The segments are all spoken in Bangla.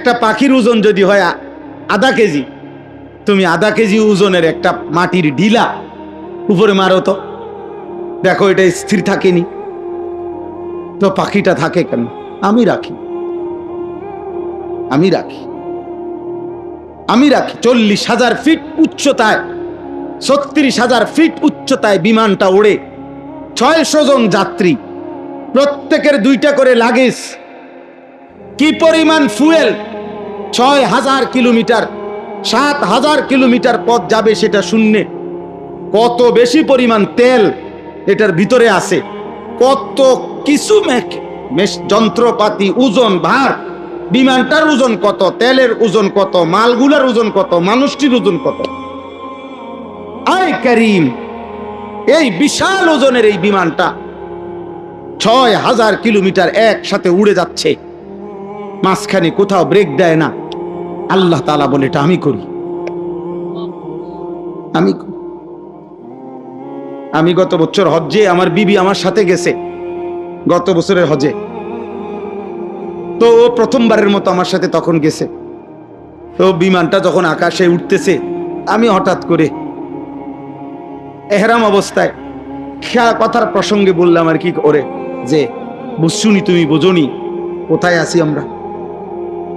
একটা পাখির ওজন যদি হয় আধা কেজি, তুমি আধা কেজি ওজনের একটা মাটির ঢিলা উপরে মারো তো দেখো এটা স্থির থাকেনি তো পাখিটা থাকে কেন? আমি রাখি 40,000 ফিট উচ্চতায়, 36,000 ফিট উচ্চতায় বিমানটা ওড়ে, 600 জন যাত্রী, প্রত্যেকের 2টা করে লাগেজ। কি পরিমাণ ফুয়েল! 6,000 কিলোমিটার, 7,000 কিলোমিটার পথ যাবে সেটা শূন্যে। কত বেশি পরিমাণ তেল এটার ভিতরে আছে, কত কিছু যন্ত্রপাতি, ওজন, ভার। বিমানটার ওজন কত, তেলের ওজন কত, মালগুলার ওজন কত, মানুষটির ওজন কত। আয় করিম, এই বিশাল ওজনের এই বিমানটা 6,000 কিলোমিটার একসাথে উড়ে যাচ্ছে, মাঝখানে কোথাও ব্রেক দেয় না। আল্লাহ তাআলা বলে এটা আমি করি। আমি গত বছর হজ্জে, আমার বিবি আমার সাথে গেছে গত বছরের হজে, তো ও প্রথমবারের মতো আমার সাথে তখন গেছে। তো বিমানটা যখন আকাশে উঠতেছে, আমি হঠাৎ করে এহরাম অবস্থায় কথার প্রসঙ্গে বললাম আর কি করে, যে বুঝছুনি, তুমি বোঝনি কোথায় আছি আমরা,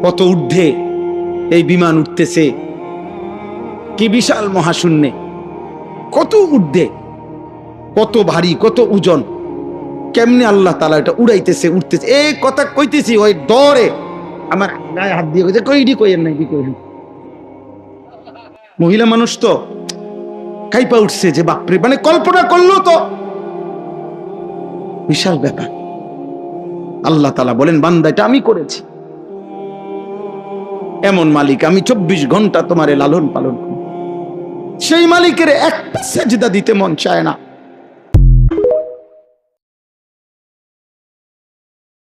কত ঊর্ধ্বে এই বিমান উঠতেছে, কি বিশাল মহাশূন্যে, কত ঊর্ধ্বে, কত ভারী, কত ওজন, কেমনে আল্লাহ তাআলা এটা উড়াইতেছে, উঠতেছে। এই কথা কইতেছি, ওই ডরে আমার গায়ে হাত দিয়ে কইছে, কইডি কইেন নাই, কি কইলেন। মহিলা মানুষ তো কাইপা উঠছে যে বাপরে, মানে কল্পনা করলো তো বিশাল ব্যাপার। আল্লাহ তাআলা বলেন, বান্দা এটা আমি করেছি। এমন মালিক, আমি 24 ঘন্টা তোমারে লালন পালন করি। সেই মালিকের একটা সেজদা দিতে মন চায় না।